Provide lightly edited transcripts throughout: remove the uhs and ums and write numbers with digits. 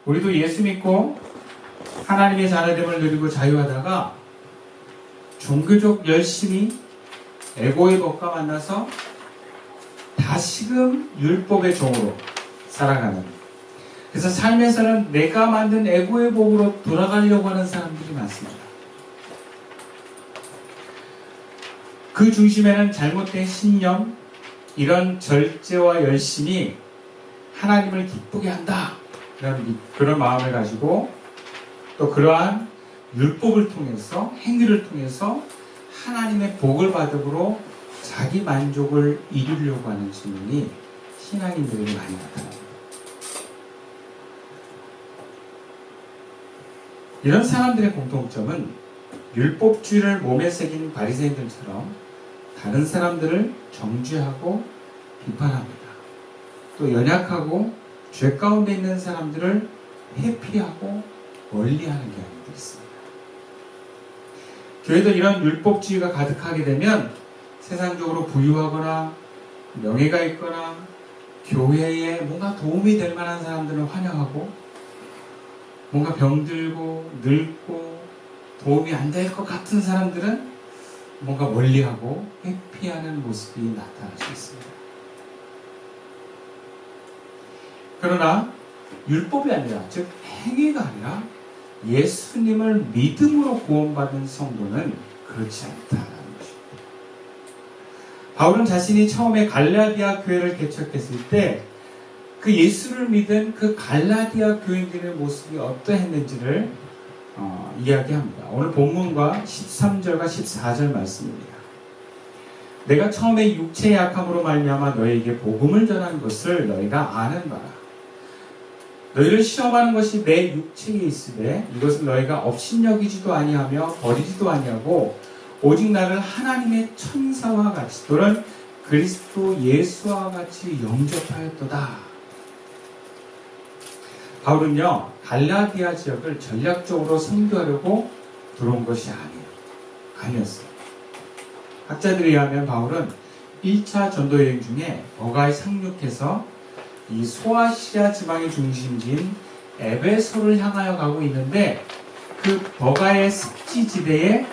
우리도 예수 믿고 하나님의 자녀됨을 누리고 자유하다가 종교적 열심이 에고의 법과 만나서 다시금 율법의 종으로 살아가는, 그래서 삶에서는 내가 만든 에고의 법으로 돌아가려고 하는 사람들이 많습니다. 그 중심에는 잘못된 신념, 이런 절제와 열심이 하나님을 기쁘게 한다, 그런 마음을 가지고 또 그러한 율법을 통해서, 행위를 통해서 하나님의 복을 받음으로 자기 만족을 이루려고 하는 측면이 신앙인들에게 많이 나타납니다. 이런 사람들의 공통점은 율법주의를 몸에 새긴 바리새인들처럼 다른 사람들을 정죄하고 비판합니다. 또 연약하고 죄 가운데 있는 사람들을 회피하고 멀리하는 경향도 있습니다. 교회도 이런 율법주의가 가득하게 되면 세상적으로 부유하거나 명예가 있거나 교회에 뭔가 도움이 될 만한 사람들은 환영하고, 뭔가 병들고 늙고 도움이 안 될 것 같은 사람들은 뭔가 멀리하고 회피하는 모습이 나타날 수 있습니다. 그러나 율법이 아니라, 즉 행위가 아니라 예수님을 믿음으로 구원받은 성도는 그렇지 않다라는 것입니다. 바울은 자신이 처음에 갈라디아 교회를 개척했을 때 그 예수를 믿은 그 갈라디아 교인들의 모습이 어떠했는지를 이야기합니다. 오늘 본문과 13절과 14절 말씀입니다. 내가 처음에 육체의 약함으로 말미암아 너희에게 복음을 전한 것을 너희가 아는 바라. 너희를 시험하는 것이 내 육체에 있으되 이것은 너희가 업신여기지도 아니하며 버리지도 아니하고 오직 나를 하나님의 천사와 같이 또는 그리스도 예수와 같이 영접하였도다. 바울은요, 갈라디아 지역을 전략적으로 선교하려고 들어온 것이 아니었어요. 학자들에 의하면 바울은 1차 전도 여행 중에 버가에 상륙해서 이 소아시아 지방의 중심지인 에베소를 향하여 가고 있는데, 그 버가의 습지지대에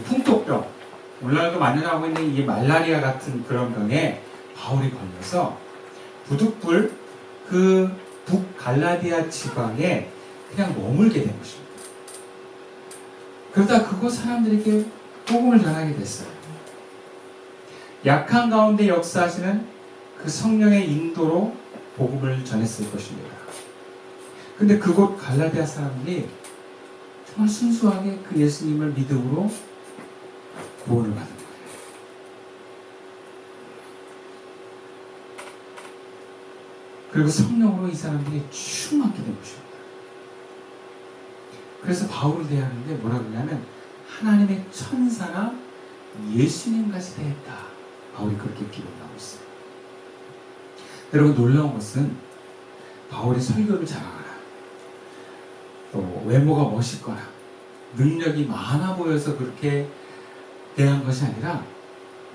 풍토병, 오늘날도 만연하고 있는 이 말라리아 같은 그런 병에 바울이 걸려서 부득불 그 북갈라디아 지방에 그냥 머물게 된 것입니다. 그러다 그곳 사람들에게 복음을 전하게 됐어요. 약한 가운데 역사하시는 그 성령의 인도로 복음을 전했을 것입니다. 근데 그곳 갈라디아 사람들이 정말 순수하게 그 예수님을 믿음으로 구원을 받은 거예요. 그리고 성령으로 이 사람들이 충만하게 된 것입니다. 그래서 바울을 대하는데 뭐라고 하냐면 하나님의 천사나 예수님같이 되었다. 바울이 그렇게 기록을 하고 있어요. 여러분, 놀라운 것은 바울이 설교를 잘하거나 또 외모가 멋있거나 능력이 많아 보여서 그렇게 대한 것이 아니라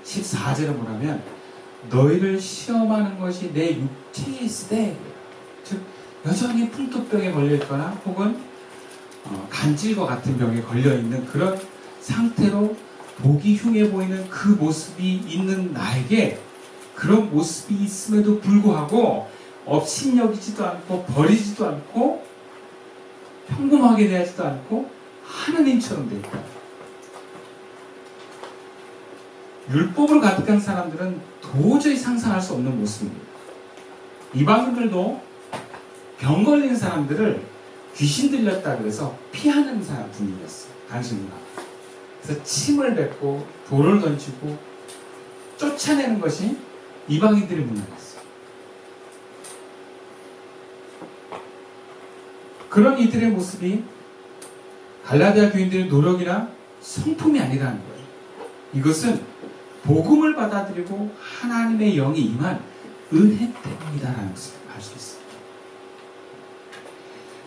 14절에 뭐라면 너희를 시험하는 것이 내 육체에 있으되, 즉 여전히 풍토병에 걸려있거나 혹은 간질과 같은 병에 걸려있는 그런 상태로 보기 흉해 보이는 그 모습이 있는 나에게 그런 모습이 있음에도 불구하고 업신여기지도 않고 버리지도 않고 평범하게 대하지도 않고 하느님처럼 되어 있다. 율법으로 가득한 사람들은 도저히 상상할 수 없는 모습입니다. 이방인들도 병 걸린 사람들을 귀신 들렸다 그래서 피하는 사람 분위기였어요. 당시 문화. 그래서 침을 뱉고 돌을 던지고 쫓아내는 것이 이방인들의 문화였어요. 그런 이들의 모습이 갈라디아 교인들의 노력이나 성품이 아니라는 거예요. 이것은 복음을 받아들이고 하나님의 영이 임한 은혜 때문이다라는 것을 알 수 있습니다.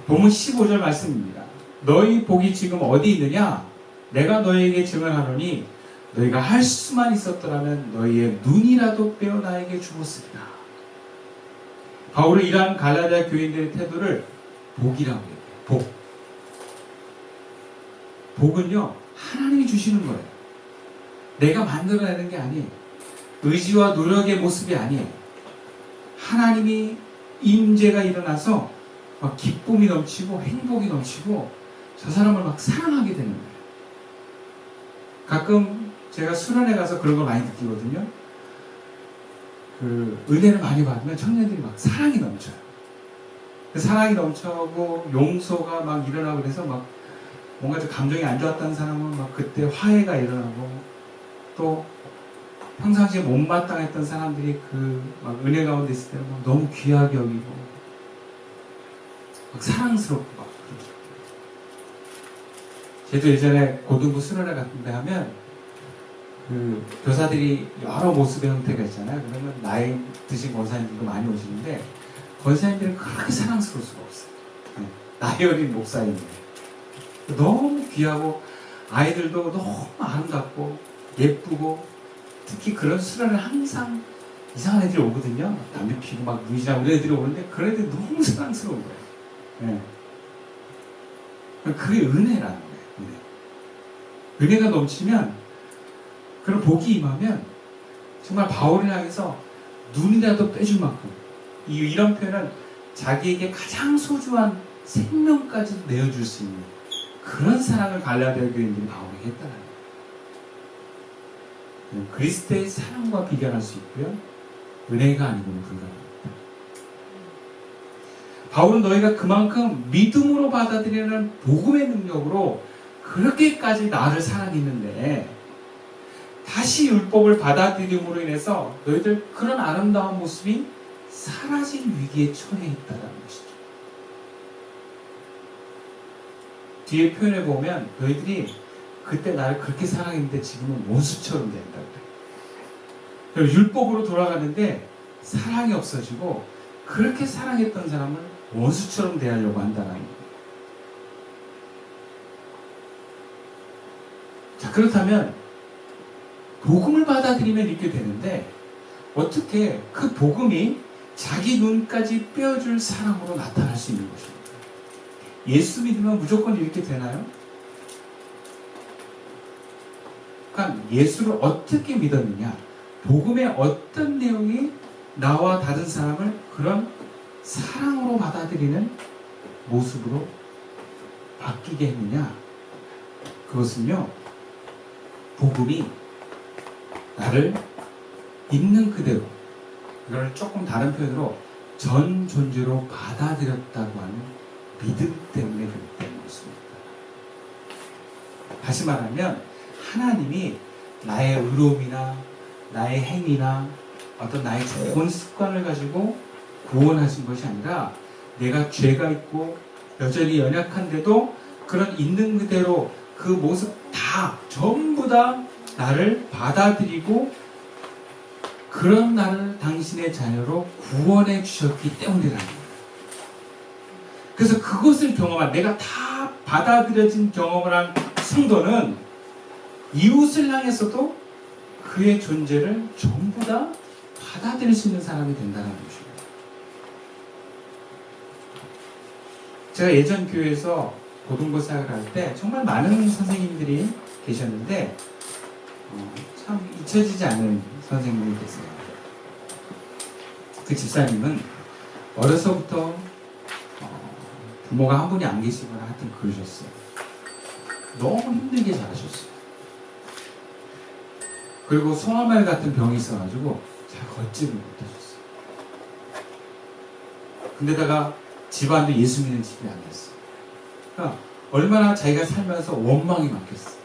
본문 15절 말씀입니다. 너희 복이 지금 어디 있느냐? 내가 너희에게 증언하노니 너희가 할 수만 있었더라면 너희의 눈이라도 빼어 나에게 주었으리라. 바울은 이러한 갈라디아 교인들의 태도를 복이라고 해요. 복. 복은요, 하나님이 주시는 거예요. 내가 만들어내는 게 아니에요. 의지와 노력의 모습이 아니에요. 하나님이 임재가 일어나서 막 기쁨이 넘치고 행복이 넘치고 저 사람을 막 사랑하게 되는 거예요. 가끔 제가 수련회 가서 그런 걸 많이 느끼거든요. 그 은혜를 많이 받으면 청년들이 막 사랑이 넘쳐요. 그 사랑이 넘쳐고 용서가 막 일어나고 그래서 막 뭔가 좀 감정이 안 좋았던 사람은 막 그때 화해가 일어나고, 또 평상시에 못마땅했던 사람들이 그 막 은혜 가운데 있을 때는 막 너무 귀하게 여기고 막 사랑스럽고 막 그러죠. 저도 예전에 고등부 수련회 같은 데 하면 그 교사들이 여러 모습의 형태가 있잖아요. 그러면 나이 드신 권사님들도 많이 오시는데 권사님들은 그렇게 사랑스러울 수가 없어요. 네. 나이 어린 목사님들 너무 귀하고 아이들도 너무 아름답고 예쁘고, 특히 그런 수련을 항상 이상한 애들이 오거든요. 담배 피고 막 무이지나 우리 애들이 오는데 그런 애들이 너무 사랑스러운 거예요. 네. 그게 은혜라는 거예요. 은혜가 넘치면, 그런 복이 임하면 정말 바울을 향해서 눈이라도 빼줄 만큼, 이런 표현은 자기에게 가장 소중한 생명까지도 내어줄 수 있는 그런 사랑을 갈라디아 교인들이 바울에게 했다는 거예요. 그리스도의 사랑과 비교할 수 있고요, 은혜가 아니고는 불가능합니다. 바울은 너희가 그만큼 믿음으로 받아들이는 복음의 능력으로 그렇게까지 나를 사랑했는데, 다시 율법을 받아들임으로 인해서 너희들 그런 아름다운 모습이 사라질 위기에 처해 있다는 것이죠. 뒤에 표현해 보면 너희들이 그때 나를 그렇게 사랑했는데 지금은 원수처럼 된다 그래요. 율법으로 돌아가는데 사랑이 없어지고 그렇게 사랑했던 사람을 원수처럼 대하려고 한다는 거예요. 자, 그렇다면 복음을 받아들이면 이렇게 되는데, 어떻게 그 복음이 자기 눈까지 빼어줄 사랑으로 나타날 수 있는 것입니까? 예수 믿으면 무조건 이렇게 되나요? 그러니까 예수를 어떻게 믿었느냐, 복음의 어떤 내용이 나와 다른 사람을 그런 사랑으로 받아들이는 모습으로 바뀌게 했느냐, 그것은요, 복음이 나를 있는 그대로, 이걸 조금 다른 표현으로 전 존재로 받아들였다고 하는 믿음 때문에 그랬다는 것입니다. 다시 말하면 하나님이 나의 의로움이나 나의 행위나 어떤 나의 좋은 습관을 가지고 구원하신 것이 아니라, 내가 죄가 있고 여전히 연약한데도 그런 있는 그대로 그 모습 다 전부 다 나를 받아들이고 그런 나를 당신의 자녀로 구원해 주셨기 때문이라는 거예요. 그래서 그것을 경험한, 내가 다 받아들여진 경험을 한 성도는 이웃을 향해서도 그의 존재를 전부 다 받아들일 수 있는 사람이 된다는 것입니다. 제가 예전 교회에서 고등부 사역을 할 때 정말 많은 선생님들이 계셨는데 참 잊혀지지 않는 선생님이 계세요. 그 집사님은 어려서부터 부모가 한 분이 안 계시거나 하여튼 그러셨어요. 너무 힘들게 자라셨어요. 그리고 송화말 같은 병이 있어가지고 잘 걷지를 못하셨어요. 근데다가 집안도 예수 믿는 집이 아니었어요. 그러니까 얼마나 자기가 살면서 원망이 많겠어요.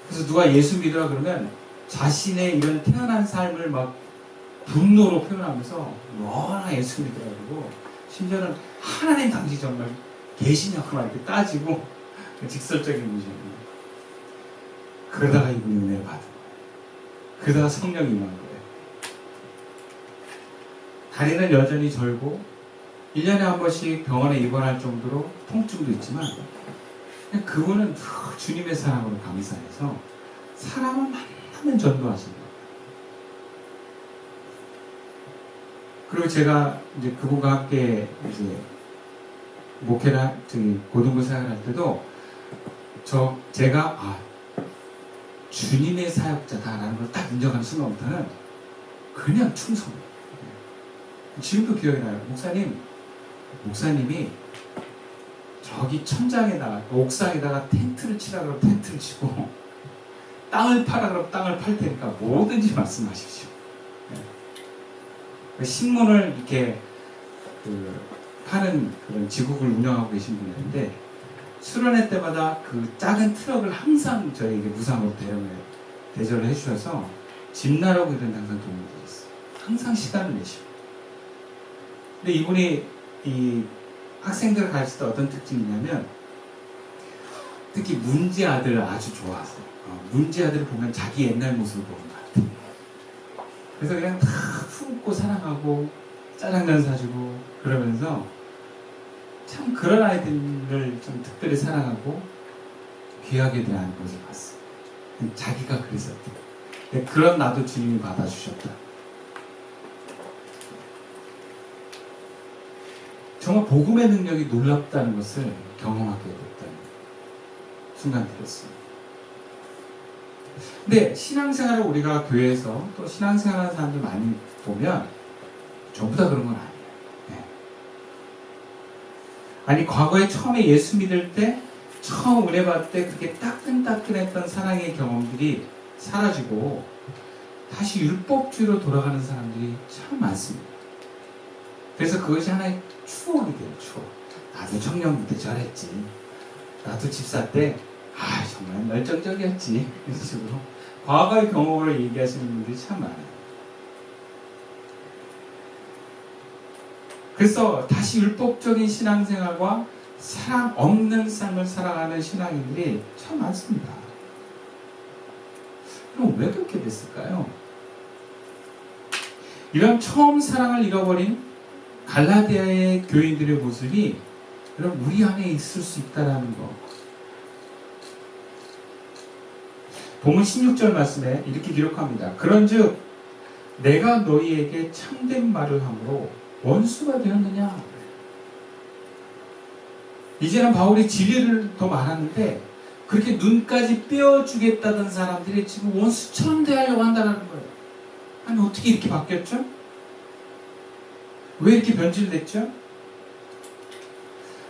그래서 누가 예수 믿으라 그러면 자신의 이런 태어난 삶을 막 분노로 표현하면서 너나 예수 믿으라 그러고, 심지어는 하나님 당신 정말 계시냐고 막 이렇게 따지고 직설적인 문제입니다. 그러다가 이분이 은혜를 받은 거예요. 그러다가 성령이 임한 거예요. 다리는 여전히 절고 1년에 한 번씩 병원에 입원할 정도로 통증도 있지만, 그분은 주님의 사랑으로 감사해서 사람을 만나면 전도하시는 거예요. 그리고 제가 이제 그분과 함께 이제 목회나 고등부 생활을 할 때도 제가 주님의 사역자다라는 걸 딱 인정하는 순간부터는 그냥 충성. 지금도 기억이 나요. 목사님이 저기 천장에다가 옥상에다가 텐트를 치라 그러면 텐트를 치고 땅을 파라 그러면 땅을 팔 테니까 뭐든지 말씀하십시오. 신문을 이렇게 파는 그런 지국을 운영하고 계신 분이었는데 수련회 때마다 그 작은 트럭을 항상 저에게 무상으로 대절을 해주셔서 집 나르고 이런 데 항상 도움을 드렸어요. 항상 시간을 내시고. 근데 이분이 이 학생들을 가르칠 때 어떤 특징이 있냐면 특히 문제 아들을 아주 좋아하세요. 문제 아들을 보면 자기 옛날 모습을 보는 것 같아요. 그래서 그냥 다 품고 사랑하고 짜장면 사주고 그러면서 참 그런 아이들을 좀 특별히 사랑하고 귀하게 대하는 것을 봤어요. 자기가 그랬었대. 그런 나도 주님이 받아주셨다. 정말 복음의 능력이 놀랍다는 것을 경험하게 됐다는 순간들이었습니다. 근데 신앙생활을 우리가 교회에서 또 신앙생활하는 사람들 많이 보면 전부 다 그런 건 아니에요. 네. 아니 과거에 처음에 예수 믿을 때 처음 은혜 받을 때 그렇게 따끈따끈했던 사랑의 경험들이 사라지고 다시 율법주의로 돌아가는 사람들이 참 많습니다. 그래서 그것이 하나의 추억이 돼요. 추억. 나도 청년부 때 저랬지. 나도 집사 때 정말 열정적이었지. 이런 식으로 과거의 경험으로 얘기하시는 분들이 참 많아요. 그래서 다시 율법적인 신앙생활과 사랑 없는 삶을 살아가는 신앙인들이 참 많습니다. 그럼 왜 그렇게 됐을까요? 이런 처음 사랑을 잃어버린 갈라디아의 교인들의 모습이 여러분 우리 안에 있을 수 있다는 거. 본문 16절 말씀에 이렇게 기록합니다. 그런즉 내가 너희에게 참된 말을 함으로 원수가 되었느냐? 이제는 바울이 진리를 더 말하는데 그렇게 눈까지 떼어주겠다던 사람들이 지금 원수처럼 대하려고 한다는 거예요. 아니 어떻게 이렇게 바뀌었죠? 왜 이렇게 변질됐죠?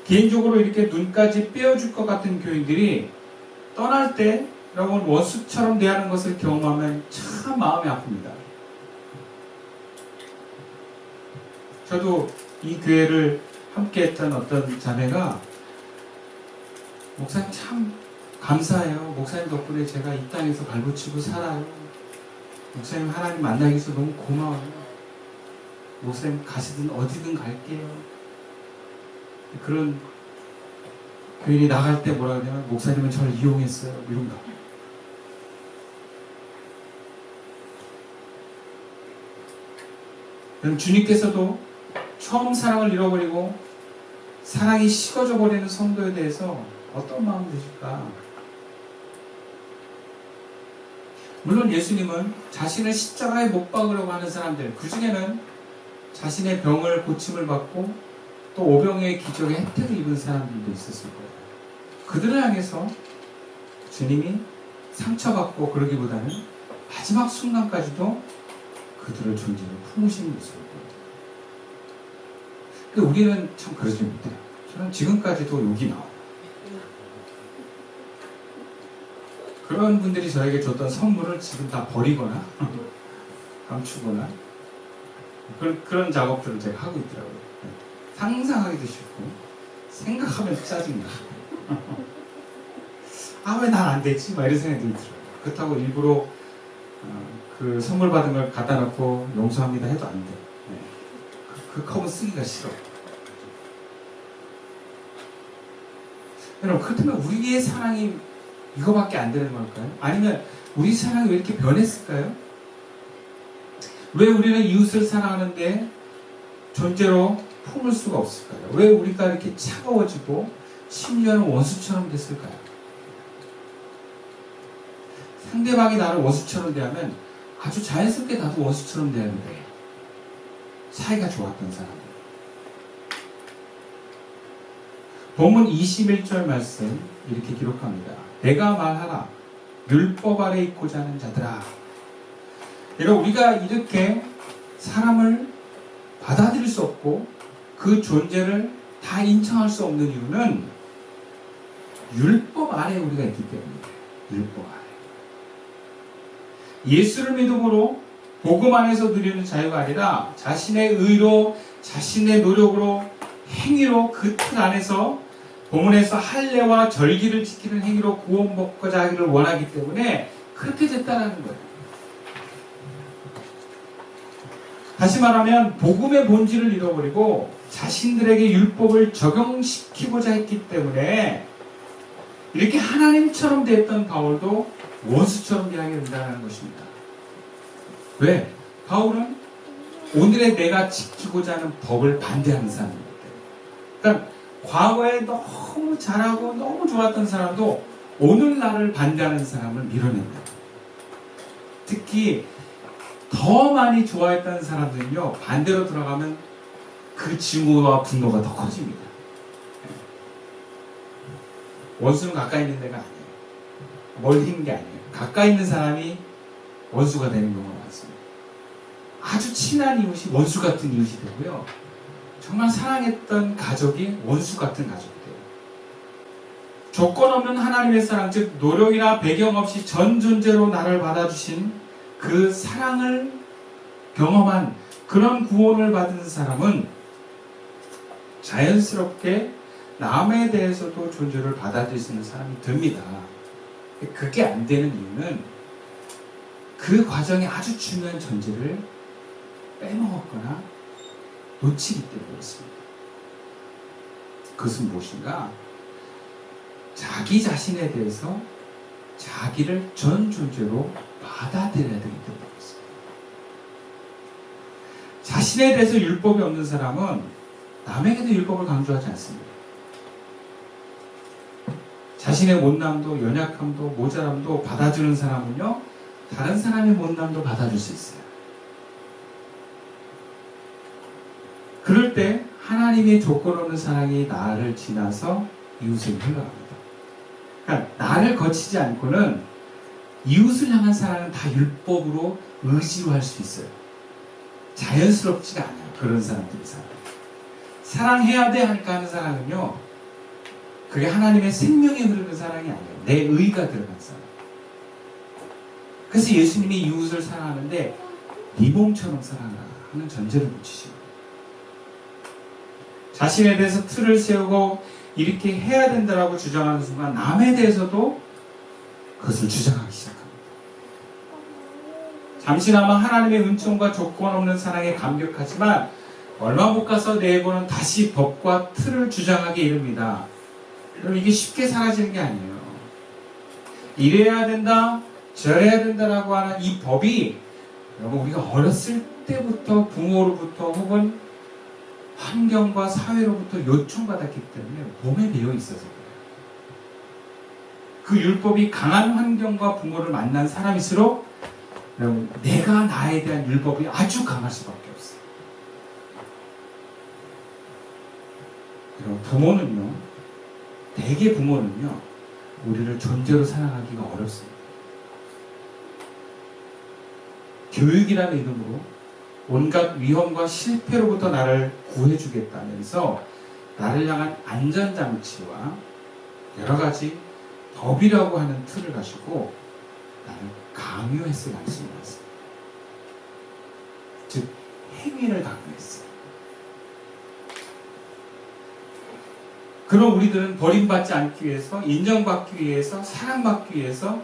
개인적으로 이렇게 눈까지 빼어줄 것 같은 교인들이 떠날 때 여러분 원수처럼 대하는 것을 경험하면 참 마음이 아픕니다. 저도 이 교회를 함께 했던 어떤 자매가 목사님 참 감사해요. 목사님 덕분에 제가 이 땅에서 발붙이고 살아요. 목사님 하나님 만나기 위해서 너무 고마워요. 목사님 가시든 어디든 갈게요. 그런 교인이 나갈 때 뭐라 그러냐면 목사님은 저를 이용했어요. 이런 거. 주님께서도 처음 사랑을 잃어버리고 사랑이 식어져 버리는 성도에 대해서 어떤 마음 드실까? 물론 예수님은 자신을 십자가에 못 박으려고 하는 사람들, 그 중에는 자신의 병을 고침을 받고 또 오병의 기적의 혜택을 입은 사람들도 있었을 거예요. 그들을 향해서 주님이 상처받고 그러기보다는 마지막 순간까지도 그들을 존재로 품으시는 모습을 보여요. 근데 우리는 참 그러지 못해요. 저는 지금까지도 욕이 나와요. 그런 분들이 저에게 줬던 선물을 지금 다 버리거나 감추거나 그런 작업들을 제가 하고 있더라고요. 상상하기도 싫고 생각하면 짜증나. 왜 난 안 되지? 막 이런 생각이 들어요. 그렇다고 일부러 그 선물 받은 걸 갖다 놓고 용서합니다 해도 안 돼. 그 컵은 쓰기가 싫어. 여러분 그렇다면 우리의 사랑이 이거밖에 안 되는 걸까요? 아니면 우리 사랑이 왜 이렇게 변했을까요? 왜 우리는 이웃을 사랑하는데 존재로 품을 수가 없을까요? 왜 우리가 이렇게 차가워지고 심지어는 원수처럼 됐을까요? 상대방이 나를 원수처럼 대하면 아주 자연스럽게 나도 원수처럼 대하는데 사이가 좋았던 사람. 본문 21절 말씀 이렇게 기록합니다. 내가 말하라 율법 아래 있고자 하는 자들아. 여러분, 우리가 이렇게 사람을 받아들일 수 없고 그 존재를 다 인정할 수 없는 이유는 율법 아래 우리가 있기 때문입니다. 율법 아래. 예수를 믿음으로 복음 안에서 누리는 자유가 아니라 자신의 의로, 자신의 노력으로, 행위로 그 틀 안에서 본문에서 할례와 절기를 지키는 행위로 구원받고자 하기를 원하기 때문에 그렇게 됐다는 거예요. 다시 말하면 복음의 본질을 잃어버리고 자신들에게 율법을 적용시키고자 했기 때문에 이렇게 하나님처럼 됐던 바울도 원수처럼 일하게 된다는 것입니다. 왜? 바울은 오늘의 내가 지키고자 하는 법을 반대하는 사람입니다. 그러니까 과거에 너무 잘하고 너무 좋았던 사람도 오늘날을 반대하는 사람을 밀어낸다. 특히 더 많이 좋아했던 사람들은요, 반대로 들어가면 그 증오와 분노가 더 커집니다. 원수는 가까이 있는 데가 아니에요. 멀리 있는 게 아니에요. 가까이 있는 사람이 원수가 되는 경우가 많습니다. 아주 친한 이웃이 원수 같은 이웃이 되고요. 정말 사랑했던 가족이 원수 같은 가족이 돼요. 조건 없는 하나님의 사랑, 즉 노력이나 배경 없이 전 존재로 나를 받아주신 그 사랑을 경험한 그런 구원을 받은 사람은 자연스럽게 남에 대해서도 존재를 받아들일 수 있는 사람이 됩니다. 그게 안 되는 이유는 그 과정에 아주 중요한 전제를 빼먹었거나 놓치기 때문이었습니다. 그것은 무엇인가? 자기 자신에 대해서 자기를 전 존재로 받아들여야 되기 때문이었습니다. 자신에 대해서 율법이 없는 사람은 남에게도 율법을 강조하지 않습니다. 자신의 못남도, 연약함도, 모자람도 받아주는 사람은요, 다른 사람의 못남도 받아줄 수 있어요. 그럴 때 하나님의 조건 없는 사랑이 나를 지나서 이웃을 흘러갑니다. 그러니까 나를 거치지 않고는 이웃을 향한 사랑은 다 율법으로 의지로 할 수 있어요. 자연스럽지가 않아요. 그런 사람들이 사랑해야 돼 하니까 하는 사랑은요, 그게 하나님의 생명이 흐르는 사랑이 아니에요. 내 의가 들어간 사랑. 그래서 예수님이 이웃을 사랑하는데 네 몸처럼 사랑하라 하는 전제를 붙이시고, 자신에 대해서 틀을 세우고 이렇게 해야 된다라고 주장하는 순간 남에 대해서도 그것을 주장하기 시작합니다. 잠시나마 하나님의 은총과 조건 없는 사랑에 감격하지만 얼마 못 가서 내고는 다시 법과 틀을 주장하게 이릅니다. 여러분, 이게 쉽게 사라지는 게 아니에요. 이래야 된다, 저래야 된다라고 하는 이 법이, 여러분, 우리가 어렸을 때부터 부모로부터 혹은 환경과 사회로부터 요청받았기 때문에 몸에 배어 있어서 그래요. 그 율법이 강한 환경과 부모를 만난 사람일수록 여러분, 내가 나에 대한 율법이 아주 강할 수밖에 없어요. 여러분, 부모는요, 대개 부모는요, 우리를 존재로 사랑하기가 어렵습니다. 교육이라는 이름으로 온갖 위험과 실패로부터 나를 구해주겠다면서 나를 향한 안전장치와 여러 가지 법이라고 하는 틀을 가지고 나를 강요했을 말씀이 있습니다. 즉, 행위를 강요했어요. 그럼 우리들은 버림받지 않기 위해서, 인정받기 위해서, 사랑받기 위해서,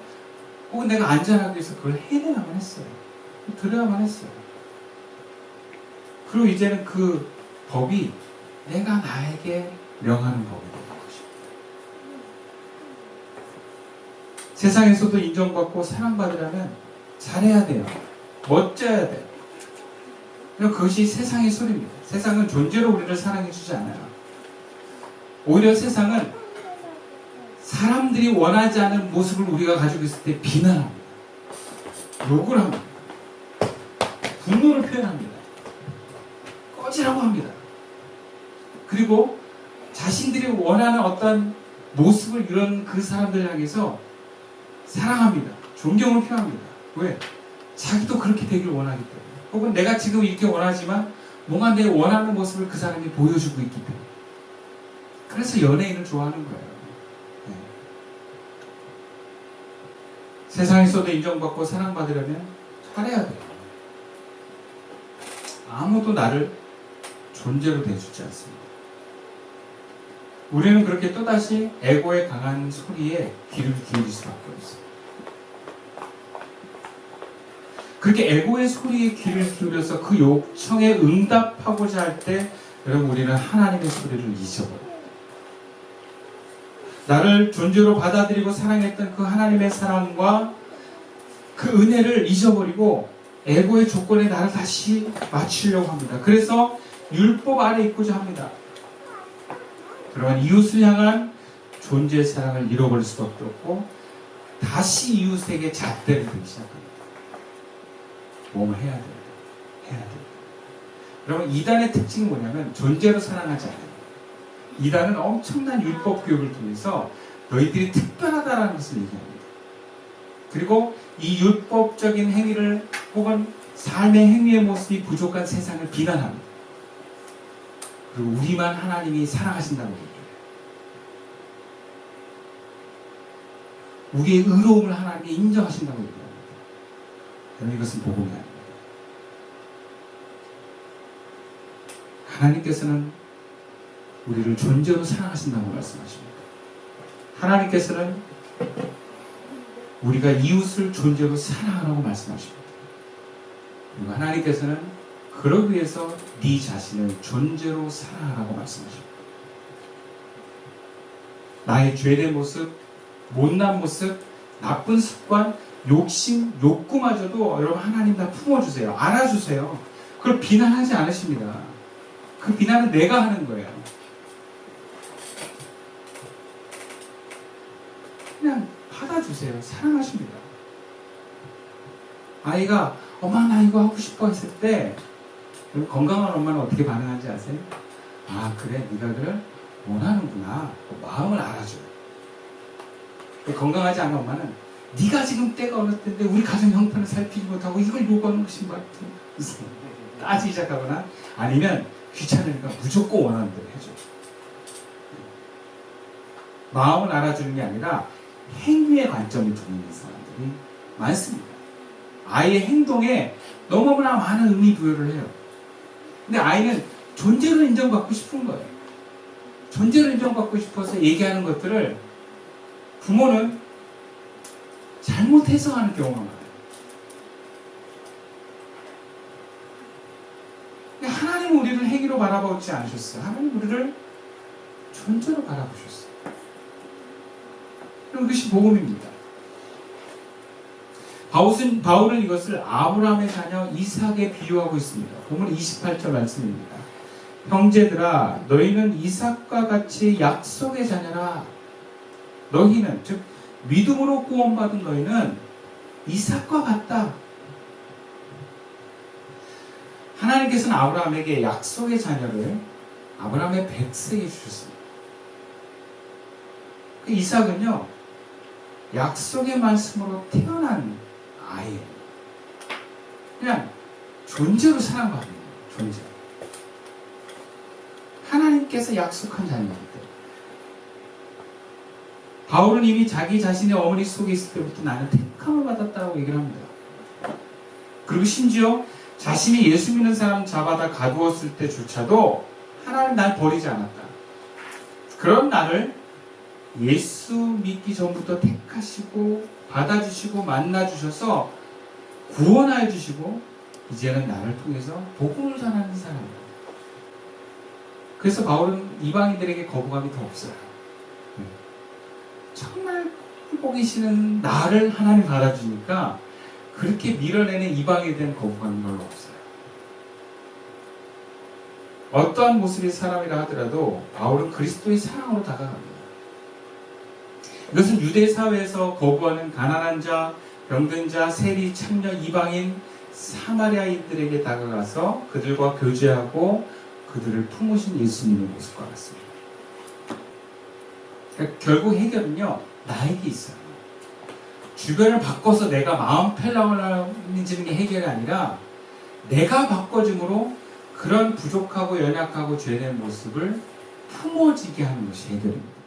혹은 내가 안전하기 위해서 그걸 해내야만 했어요. 들어야만 했어요. 그리고 이제는 그 법이 내가 나에게 명하는 법이 되는 것입니다. 세상에서도 인정받고 사랑받으려면 잘해야 돼요. 멋져야 돼요. 그것이 세상의 소리입니다. 세상은 존재로 우리를 사랑해주지 않아요. 오히려 세상은 사람들이 원하지 않은 모습을 우리가 가지고 있을 때 비난합니다. 욕을 합니다. 분노를 표현합니다. 꺼지라고 합니다. 그리고 자신들이 원하는 어떤 모습을 이런 그 사람들 향해서 사랑합니다. 존경을 표합니다. 왜? 자기도 그렇게 되길 원하기 때문에. 혹은 내가 지금 이렇게 원하지만 뭔가 내 원하는 모습을 그 사람이 보여주고 있기 때문에. 그래서 연예인을 좋아하는 거예요. 네. 세상에서도 인정받고 사랑받으려면 잘해야 돼요. 아무도 나를 존재로 대해주지 않습니다. 우리는 그렇게 또다시 에고의 강한 소리에 귀를 기울일 수밖에 없어요. 그렇게 에고의 소리에 귀를 기울여서 그 요청에 응답하고자 할 때 여러분 우리는 하나님의 소리를 잊어버려요. 나를 존재로 받아들이고 사랑했던 그 하나님의 사랑과 그 은혜를 잊어버리고 에고의 조건에 나를 다시 맞추려고 합니다. 그래서 율법 아래 있고자 합니다. 그러한 이웃을 향한 존재의 사랑을 잃어버릴 수밖에 없고 다시 이웃에게 잣대를 들기 시작합니다. 뭐뭐 해야 됩니다. 해야 됩니다. 여러분 이단의 특징이 뭐냐면 존재로 사랑하지 않아요. 이단은 엄청난 율법 교육을 통해서 너희들이 특별하다라는 것을 얘기합니다. 그리고 이 율법적인 행위를 혹은 삶의 행위의 모습이 부족한 세상을 비난합니다. 그리고 우리만 하나님이 사랑하신다고 얘기해요. 우리의 의로움을 하나님이 인정하신다고 얘기합니다. 그럼 이것은 복음이 아닙니다. 하나님께서는 우리를 존재로 사랑하신다고 말씀하십니다. 하나님께서는 우리가 이웃을 존재로 사랑하라고 말씀하십니다. 그리고 하나님께서는 그러기 위해서 네 자신을 존재로 사랑하라고 말씀하십니다. 나의 죄된 모습, 못난 모습, 나쁜 습관, 욕심, 욕구마저도 여러분 하나님 다 품어주세요. 안아주세요. 그걸 비난하지 않으십니다. 그 비난은 내가 하는 거예요. 그냥 받아주세요. 사랑하십니다. 아이가 엄마 나 이거 하고 싶어 했을 때 건강한 엄마는 어떻게 반응하는지 아세요? 아 그래 네가 그걸 원하는구나. 마음을 알아줘요. 건강하지 않은 엄마는 네가 지금 때가 어느 때인데 우리 가정 형편을 살피지 못하고 이걸 요구하는 것이 뭐 따지기 시작하거나 아니면 귀찮으니까 무조건 원하는 대로 해줘. 마음을 알아주는 게 아니라 행위의 관점을 두고 있는 사람들이 많습니다. 아이의 행동에 너무나 많은 의미 부여를 해요. 근데 아이는 존재로 인정받고 싶은 거예요. 존재로 인정받고 싶어서 얘기하는 것들을 부모는 잘못 해석하는 경우가 많아요. 하나님은 우리를 행위로 바라보지 않으셨어요. 하나님 우리를 존재로 바라보셨어요. 그럼 그것이 복음입니다. 바울은 이것을 아브라함의 자녀 이삭에 비유하고 있습니다. 보면 28절 말씀입니다. 형제들아 너희는 이삭과 같이 약속의 자녀라. 너희는 즉 믿음으로 구원받은 너희는 이삭과 같다. 하나님께서는 아브라함에게 약속의 자녀를 아브라함의 백세에 주셨습니다. 그 이삭은요 약속의 말씀으로 태어난 아이예요. 그냥 존재로 사랑받는 거예요. 존재. 하나님께서 약속한 자녀이기 때문에. 바울은 이미 자기 자신의 어머니 속에 있을 때부터 나는 택함을 받았다고 얘기를 합니다. 그리고 심지어 자신이 예수 믿는 사람 잡아다 가두었을 때조차도 하나님 날 버리지 않았다. 그런 나를 예수 믿기 전부터 택하시고 받아주시고 만나주셔서 구원하여 주시고 이제는 나를 통해서 복음을 전하는 사람이다. 그래서 바울은 이방인들에게 거부감이 더 없어요. 정말 보기 싫은 나를 하나님 받아주니까 그렇게 밀어내는 이방에 대한 거부감이 별로 없어요. 어떠한 모습의 사람이라 하더라도 바울은 그리스도의 사랑으로 다가갑니다. 이것은 유대 사회에서 거부하는 가난한 자, 병든 자, 세리, 창녀, 이방인, 사마리아인들에게 다가가서 그들과 교제하고 그들을 품으신 예수님의 모습과 같습니다. 그러니까 결국 해결은요, 나에게 있어요. 주변을 바꿔서 내가 마음 편안해지는 게 해결이 아니라 내가 바꿔줌으로 그런 부족하고 연약하고 죄된 모습을 품어지게 하는 것이 해결입니다.